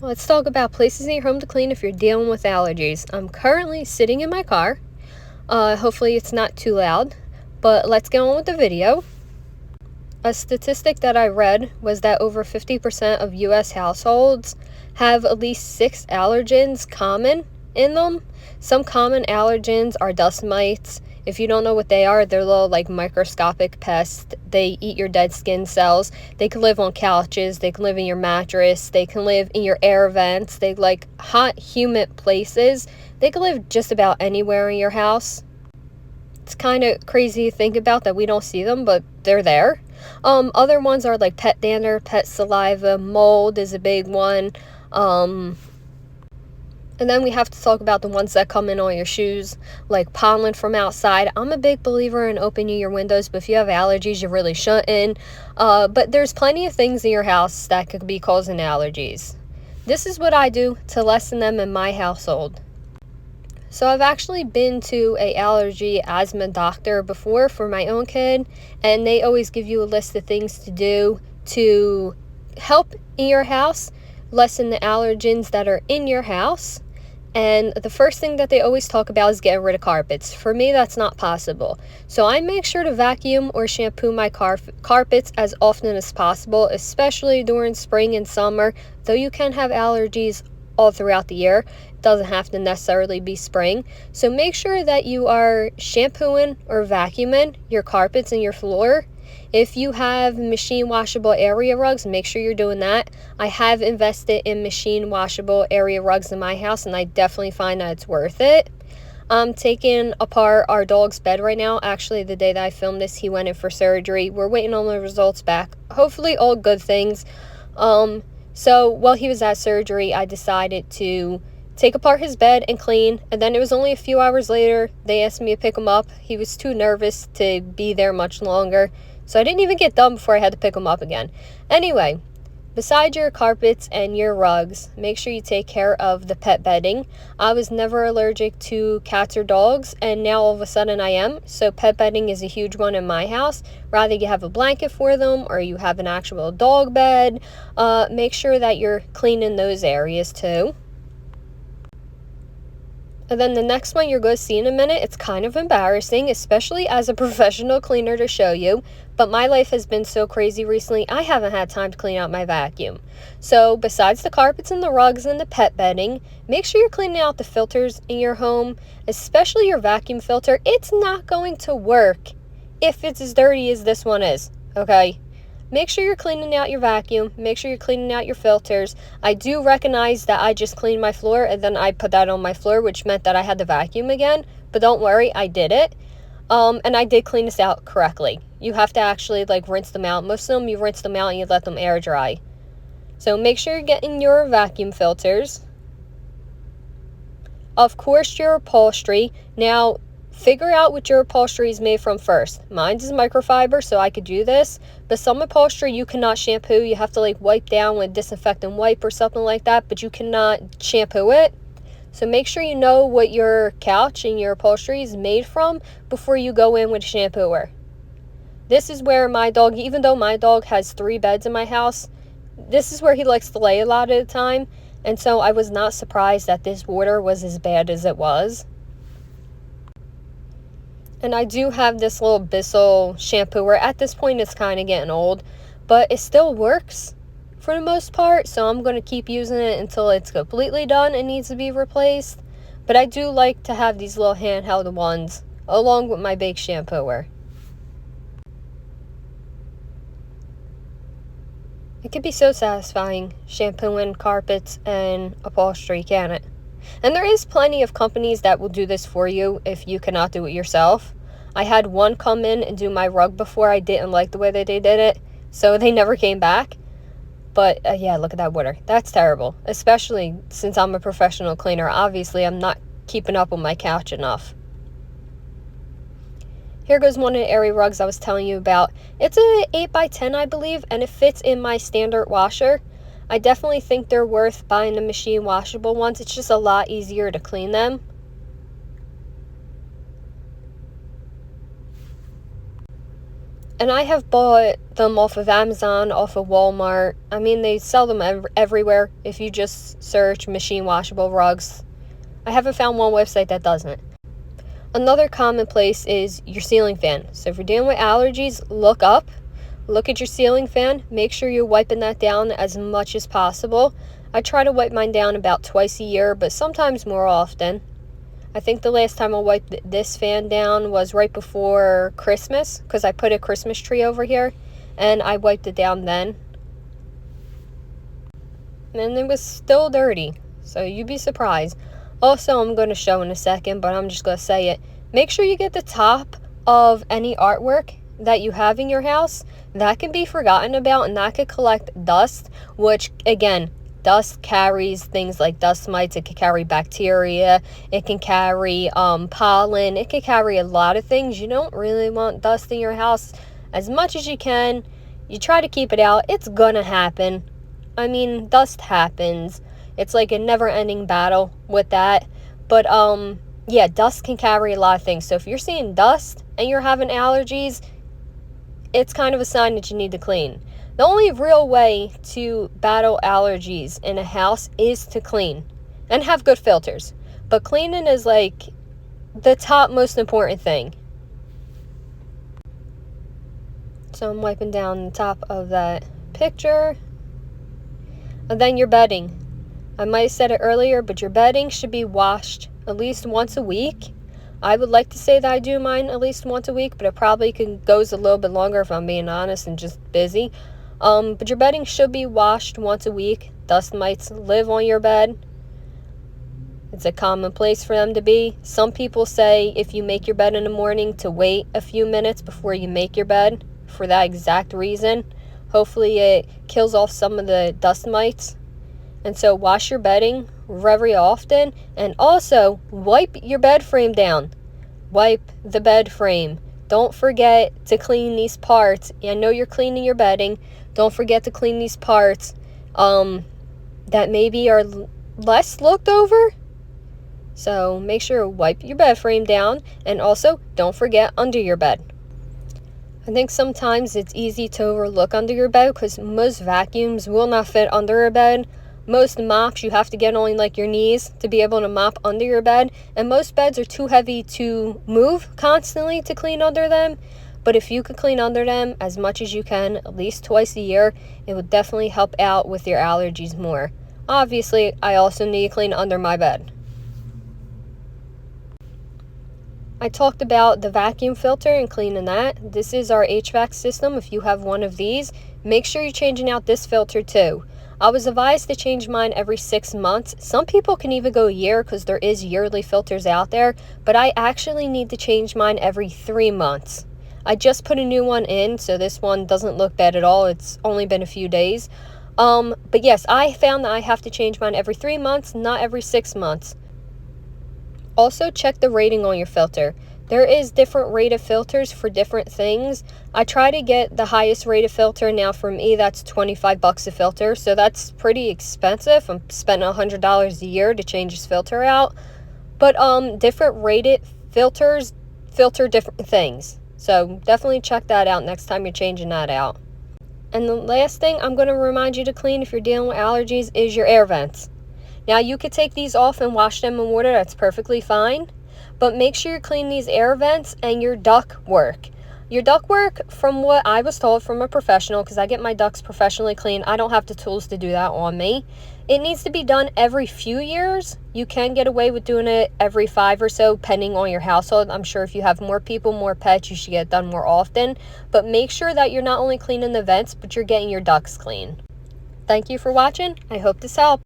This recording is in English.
Let's talk about places in your home to clean if you're dealing with allergies. I'm currently sitting in my car. Hopefully it's not too loud, but let's get on with the video. A statistic that I read was that over 50% of US households have at least 6 allergens common in them. Some common allergens are dust mites. If you don't know what they are, they're little like microscopic pests. They eat your dead skin cells. They can live on couches. They can live in your mattress. They can live in your air vents. They like hot, humid places. They can live just about anywhere in your house. It's kind of crazy to think about that we don't see them, but they're there. Other ones are like pet dander, pet saliva, mold is a big one. And then we have to talk about the ones that come in on your shoes, like pollen from outside. I'm a big believer in opening your windows, but if you have allergies, you really shouldn't. But there's plenty of things in your house that could be causing allergies. This is what I do to lessen them in my household. So I've actually been to a allergy asthma doctor before for my own kid, and they always give you a list of things to do to help in your house, lessen the allergens that are in your house. And the first thing that they always talk about is getting rid of carpets. For me, that's not possible. So I make sure to vacuum or shampoo my carpets as often as possible, especially during spring and summer. Though you can have allergies all throughout the year, it doesn't have to necessarily be spring. So make sure that you are shampooing or vacuuming your carpets and your floor. If you have machine washable area rugs, make sure you're doing that. I have invested in machine washable area rugs in my house, and I definitely find that it's worth it. I'm taking apart our dog's bed right now. Actually, the day that I filmed this, he went in for surgery. We're waiting on the results back. Hopefully all good things. So while he was at surgery, I decided to take apart his bed and clean, and then it was only a few hours later they asked me to pick him up. He was too nervous to be there much longer, so I didn't even get done before I had to pick him up again. Anyway, besides your carpets and your rugs, make sure you take care of the pet bedding. I was never allergic to cats or dogs, and now all of a sudden I am. So pet bedding is a huge one in my house. Rather you have a blanket for them or you have an actual dog bed, make sure that you're cleaning those areas too. And then the next one you're going to see in a minute, it's kind of embarrassing, especially as a professional cleaner to show you, but my life has been so crazy recently, I haven't had time to clean out my vacuum. So besides the carpets and the rugs and the pet bedding, make sure you're cleaning out the filters in your home, especially your vacuum filter. It's not going to work if it's as dirty as this one is, okay? Make sure you're cleaning out your vacuum. Make sure you're cleaning out your filters. I do recognize that I just cleaned my floor and then I put that on my floor, which meant that I had to vacuum again. But don't worry, I did it. And I did clean this out correctly. You have to actually rinse them out. Most of them you rinse them out and you let them air dry. So make sure you're getting your vacuum filters. Of course, your upholstery. Now, figure out what your upholstery is made from first. Mine is microfiber, so I could do this. But some upholstery you cannot shampoo. You have to wipe down with disinfectant wipe or something like that, but you cannot shampoo it. So make sure you know what your couch and your upholstery is made from before you go in with a shampooer. This is where my dog, even though my dog has 3 beds in my house, this is where he likes to lay a lot of the time. And so I was not surprised that this water was as bad as it was. And I do have this little Bissell shampooer. At this point, it's kind of getting old, but it still works for the most part. So I'm going to keep using it until it's completely done and needs to be replaced. But I do like to have these little handheld ones along with my big shampooer. It can be so satisfying shampooing carpets and upholstery, can it? And there is plenty of companies that will do this for you if you cannot do it yourself. I had one come in and do my rug before. I didn't like the way that they did it, so they never came back. But yeah, look at that water. That's terrible, especially since I'm a professional cleaner. Obviously, I'm not keeping up on my couch enough. Here goes one of the area rugs I was telling you about. It's a 8x10, I believe, and it fits in my standard washer. I definitely think they're worth buying the machine washable ones. It's just a lot easier to clean them. And I have bought them off of Amazon, off of Walmart. I mean, they sell them everywhere if you just search machine washable rugs. I haven't found one website that doesn't. Another common place is your ceiling fan. So if you're dealing with allergies, look up. Look at your ceiling fan. Make sure you're wiping that down as much as possible. I try to wipe mine down about twice a year, but sometimes more often. I think the last time I wiped this fan down was right before Christmas, because I put a Christmas tree over here, and I wiped it down then. And it was still dirty, so you'd be surprised. Also, I'm going to show in a second, but I'm just going to say it. Make sure you get the top of any artwork that you have in your house. That can be forgotten about, and that could collect dust, which, again, dust carries things like dust mites. It can carry bacteria. It can carry pollen. It can carry a lot of things. You don't really want dust in your house. As much as you can, you try to keep it out. It's gonna happen. I mean, dust happens. It's like a never-ending battle with that. But yeah, dust can carry a lot of things. So if you're seeing dust and you're having allergies, it's kind of a sign that you need to clean. The only real way to battle allergies in a house is to clean and have good filters. But cleaning is like the top most important thing. So I'm wiping down the top of that picture. And then your bedding. I might have said it earlier, but your bedding should be washed at least once a week. I would like to say that I do mine at least once a week, but it probably goes a little bit longer if I'm being honest and just busy. But your bedding should be washed once a week. Dust mites live on your bed. It's a common place for them to be. Some people say if you make your bed in the morning to wait a few minutes before you make your bed for that exact reason. Hopefully it kills off some of the dust mites. And so wash your bedding very often, and also wipe your bed frame down. Wipe the bed frame. Don't forget to clean these parts. I know you're cleaning your bedding. Don't forget to clean these parts that maybe are less looked over. So make sure to wipe your bed frame down, and also don't forget under your bed. I think sometimes it's easy to overlook under your bed because most vacuums will not fit under a bed. Most mops, you have to get only like your knees to be able to mop under your bed. And most beds are too heavy to move constantly to clean under them. But if you could clean under them as much as you can, at least twice a year, it would definitely help out with your allergies more. Obviously, I also need to clean under my bed. I talked about the vacuum filter and cleaning that. This is our HVAC system. If you have one of these, make sure you're changing out this filter too. I was advised to change mine every 6 months. Some people can even go a year because there is yearly filters out there, but I actually need to change mine every 3 months. I just put a new one in, so this one doesn't look bad at all. It's only been a few days. But yes, I found that I have to change mine every 3 months, not every 6 months. Also, check the rating on your filter. There is different rated filters for different things. I try to get the highest rated filter. Now for me, that's $25 a filter, so that's pretty expensive. I'm spending $100 a year to change this filter out. But different rated filters filter different things. So definitely check that out next time you're changing that out. And the last thing I'm going to remind you to clean if you're dealing with allergies is your air vents. Now you could take these off and wash them in water. That's perfectly fine. But make sure you clean these air vents and your ductwork. Your ductwork, from what I was told from a professional, because I get my ducts professionally cleaned, I don't have the tools to do that on me. It needs to be done every few years. You can get away with doing it every 5 or so, depending on your household. I'm sure if you have more people, more pets, you should get it done more often. But make sure that you're not only cleaning the vents, but you're getting your ducts clean. Thank you for watching. I hope this helped.